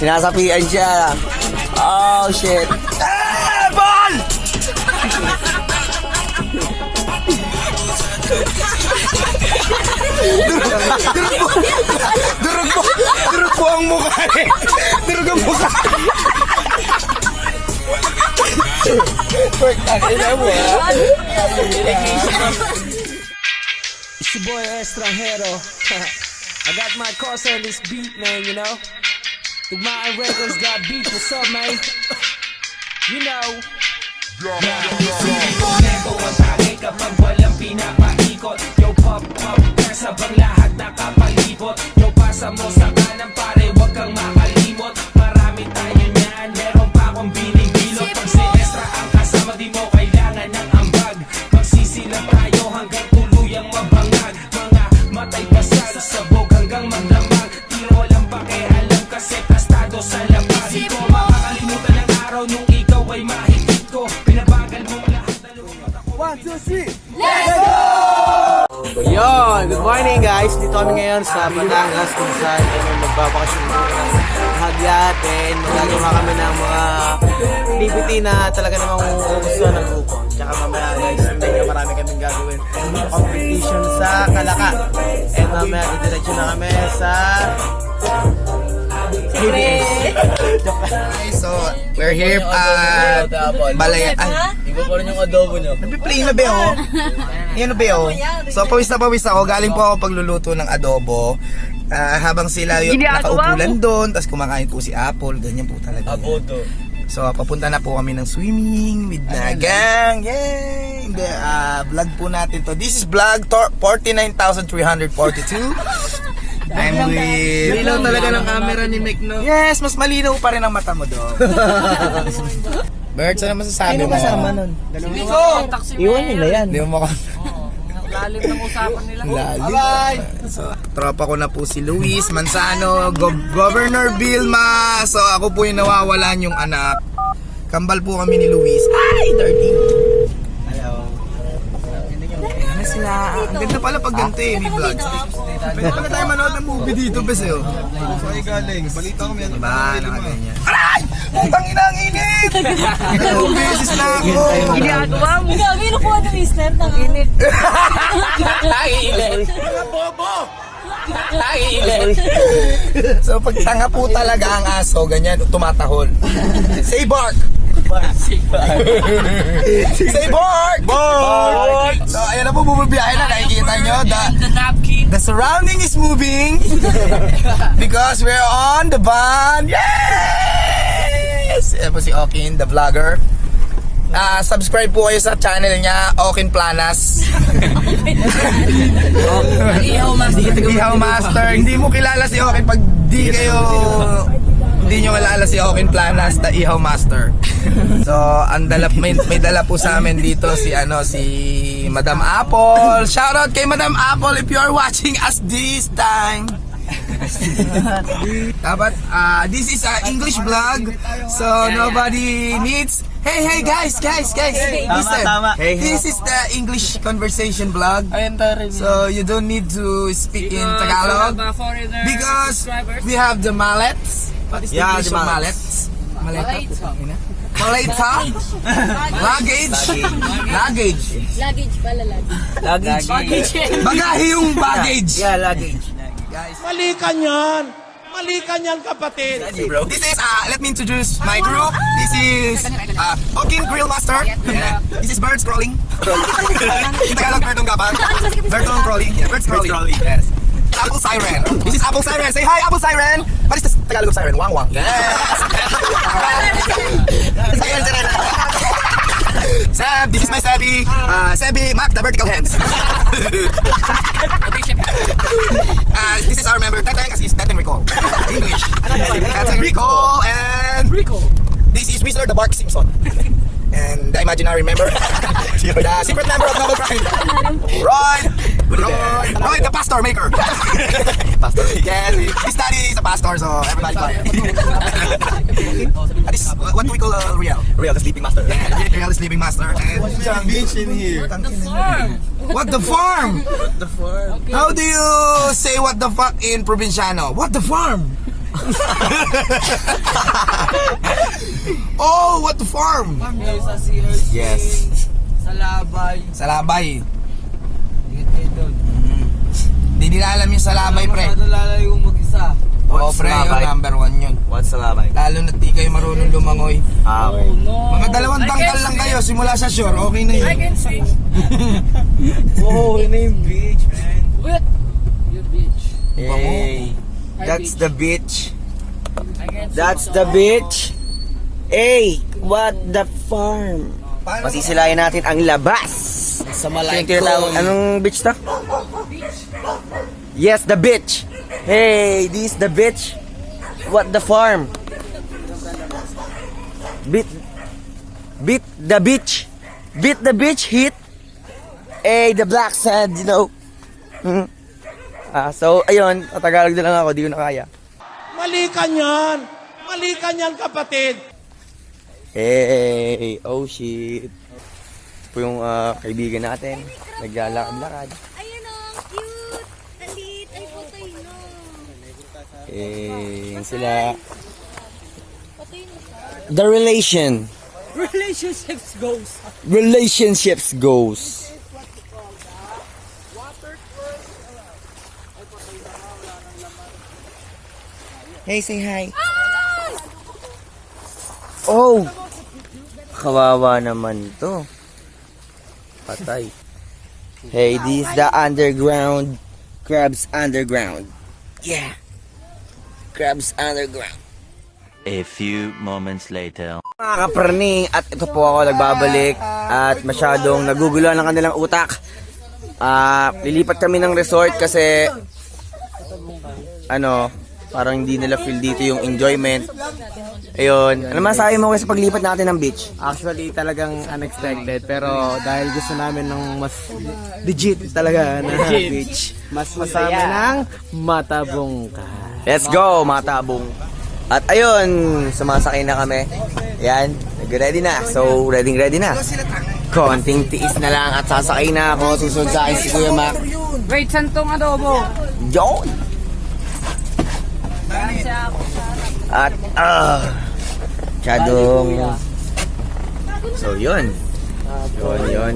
Sinasapian siya. Oh, shit. Ah! Ball! Durog po ang mukha eh. Durog ang mukha. It's your boy Estrangero. I got my course on this beat, man, you know. Tugmaan Records got beat, what's up, man? You know. Nego ang tagay kapag walang pinapaikot. Yo, pop, pop, kasabang lahat nakapalibot. Yo, pasa mo sa kanan pare, wag kang makalimot. Marami tayo niyan, meron pa akong binibilot. Pag si Estra ang kasama, di mo kailangan ng ambag. Magsisilang tayo hanggang tuluyang mabangag. Mga matay pasal, sabog hanggang magdamag. Tira walang pakialam kasi kastado sa labas. Di ko makakalimutan ng araw nung ikaw ay mahigit ko. Pinabagal mong lahat na lumabot ako. 1, 2, 3. Let's go! Yon, good morning guys. Dito kami ngayon sa Batangas kung saan kami magbabakasyon ng haglat and magagawa kami ng mga activity na talaga namang uugustuhan ng grupo. Tsaka mamaya guys, hindi marami kaming gagawin. Competition sa Kalaka. And mamaya didiretso na kami sa So, we're here at Balay. Ay, iba pa rin yung adobo nyo. nagpi-play na ba oh? Yan na ba oh? So, pawis na pawis ako. Galing po ako pagluluto ng adobo. Habang sila yung nakaupulan doon, tapos kumakain po si Apple. Ganyan po talaga. Abodo. So, papunta na po kami ng swimming with the gang. Yay! Vlog po natin to. This is vlog 49,342. I'm with... Ilaw talaga ng camera ni Mick, no? Yes, mas malinaw pa rin ang mata mo doon. Bert, ano masasabi mo? nun? Iwan nyo na yan. Hindi mo Lalim ng usapan nila. Bye! So, tropa ko na po si Luis Manzano, Governor Vilma. So, ako po yung nawawalan yung anak. Kambal po kami ni Luis. Ay, dirty! Hello. Ano sila? Ang ganda pala pag ganito eh, may vlogs. Pwede pala tayo manood ng movie dito, bes eh. Saan galing? Balita ko yan. Diba? Nakaganyan. Aray! Putang ina ang init! Dalawang beses na ako! Ginagawa mo. Gabi, nakuha ng mister. Tanginit. So pag tanga po talaga ang aso, ganyan, tumatahol. Say bark! Say bark! Bark! So ayan na po, bumabiyahe na, nakikita nyo. The surrounding is moving because we're on the van. Yes! Ayan po si Okin, the vlogger. Subscribe po kayo sa channel niya, Okin Planas. Ihaw Master. Hindi mo kilala si Okin pag hindi nyo kilala si Okin Planas, the Ihaw Master. So, may dala po sa amin dito si Madam Apple. Shoutout kay Madam Apple if you are watching us this time. Dapat this is an English vlog, so nobody needs. Hey guys, listen. This is the English conversation vlog, so you don't need to speak in Tagalog because we have the mallets. What is the English of mallets? Maleta? Luggage? Luggage pala, luggage. Bagahe yung baggage. Yeah, luggage. Guys. Mali ka niyan, kapatid. This is, let me introduce my group. This is, Okin Grill Master. Yeah. This is Birds Crawling. In Tagalog, Bertong Gapang. Bertong Crawling. Yeah, Birds Crawling. Yes. Apple Siren. This is Apple Siren. Say hi, Apple Siren. What is the Tagalog of Siren? Wang Wang. Yes. Siren. Seb, this is my Sebi. Sebi, Mac, the vertical hands. This is our member, Teteng, as is Teteng Rico. English. Teteng Rico, and this is Mr. The Bark Simpson. And the imaginary member, the secret member of Noble Crime, Roy, the pastor maker. Pastor. Yes, his daddy is a pastor, so everybody buy it. This is what do we call Real? Real, the sleeping master. Yeah, Real, the sleeping master. And Beach in here. what the farm? The farm. How do you say what the fuck in Provinciano? What the farm? Oh, what the farm? Sa Sears. Yes. Sa Labay. Sa Labay. Ingat kayo doon. Hindi nila alam yung sa Labay, pre. Masyado lalayo mag-isa. Oo, pre, yun, number 1 yun. What's sa Labay? Lalo na di kayo marunong lumangoy. Okay. Mga 2 tangkal lang kayo, simula sa shore, okay na yun. Oh, yun na yung beach, man. Wait! Your beach. Hey, Hi, that's beach. the beach. I can't That's the beach. Hey, what the farm? Masisilayan natin ang labas. Sa Anong beach to? Yes, the beach. Hey, this is the beach. What the farm? Beat the beach. Beat the beach, hit. Hey, the black sand, you know. So, ayun, Tagalog na lang ako, di ko na kaya. Mali ka niyan. Mali ka niyan, kapatid. Hey, oh shit. Ito po yung kaibigan natin. Naglalakad-lakad. Ayun o, cute! Alit! Ay, patay na. Eh, yun sila. Patay na siya. The relation. Relationships goes. Hey, say hi. Oh! Kawawa naman to. Patay. Hey, this is the underground. Crabs underground. Yeah. Crabs underground. A few moments later. Mga kapraning, at ito po ako nagbabalik at masyadong naguguluhan ang kanilang utak. Lilipat kami ng resort kasi parang hindi nila feel dito yung enjoyment. Ayun. Ano masabi mo kasi paglipat natin ng beach? Actually, talagang unexpected. Pero dahil gusto namin ng mas legit talaga na beach, mas masama ng Matabungka. Let's go, Matabong. At ayun, sumasakay na kami. Yan, nag-ready na. So, ready na. Konting tiis na lang at sasakay na ako. Susunod sa akin si Kuya Mac. Wait, santong adobo. Yon! At, masyadong... So, yun. Yun.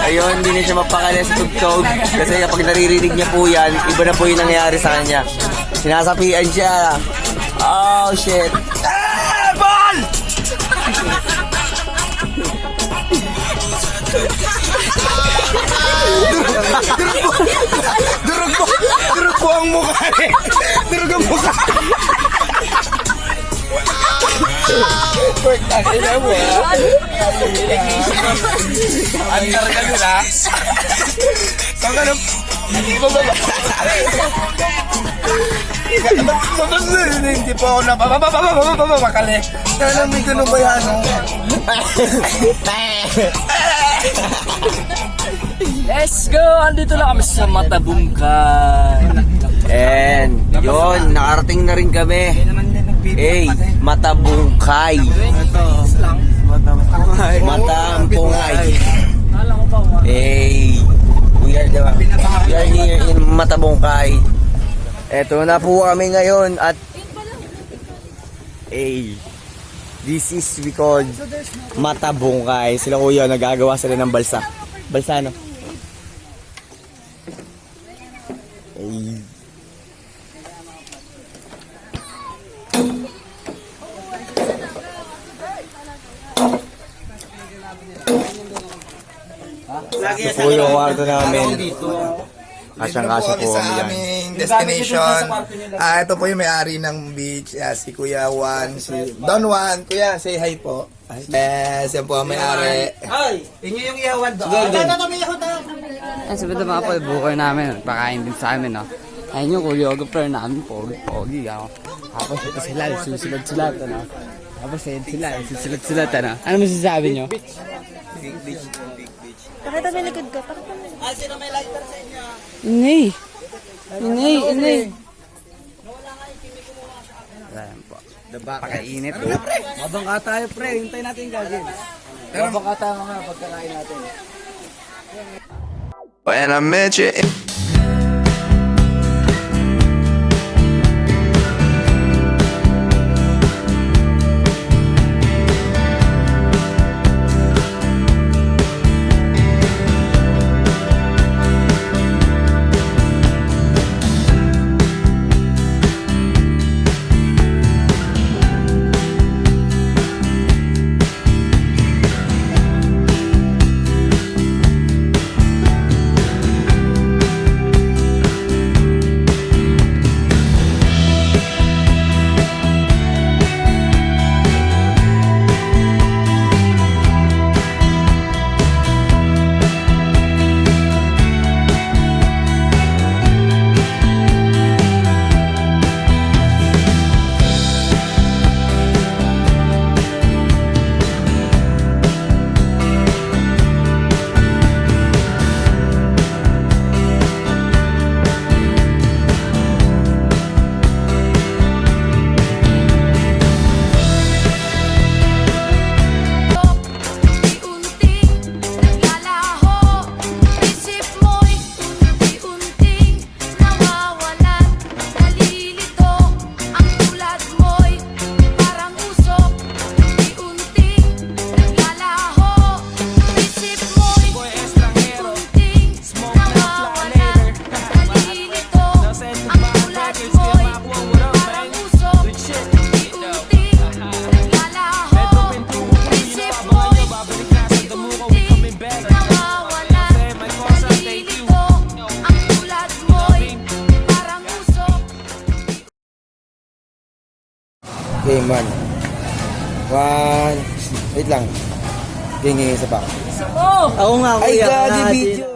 Ayun, hindi na siya mapakala sa tugtog. Kasi kapag naririnig niya po yan, iba na po yung nangyayari sa kanya. Sinasapian siya. Oh, shit. Ball! Durog po ang mukha eh. Durog ang mukha. Andar ka nila. So, ganun. Hindi po ako napapapapapapapapakali. Kaya lang may ganun ba yan? Let's go! Andito lang kami sa Matabungka. And, yun, nakarating na rin kami. Hey, Matabungkay. Matampungay. Hey, we are here in Matabungkay. Eto na po kami ngayon at hey, this is we called Matabungkay. Sila kuya, nagagawa sila ng balsa. Balsa, no? Hey. Ito po yung kwarto namin. Kasyang-kasya po sa kami yan. aming destination. Ito po yung may-ari ng beach. Si Kuya Juan, si Don Juan. Kuya, say hi po. Yes, yan po ang may-ari. Ay, sabi na mga booker namin, pakain din sa amin, no? Ayun yung choreographer namin, pogi, ako. Tapos ito sila, susulat-sulat, ano? Tapos ayun sila, susulat-sulat, ano? Ano masasabi nyo? Pakita may likod ka. Pakita may Inay! Ayan po. Pakainit, oh. Mabangka tayo, pre. Hintayin natin yung gagawin. Mabangka tayo mga pagkakain natin. When I met you naman. One. Wait lang. Tingin isa pa. Ako nga, Ay, kuya. gagi Kalahati. video.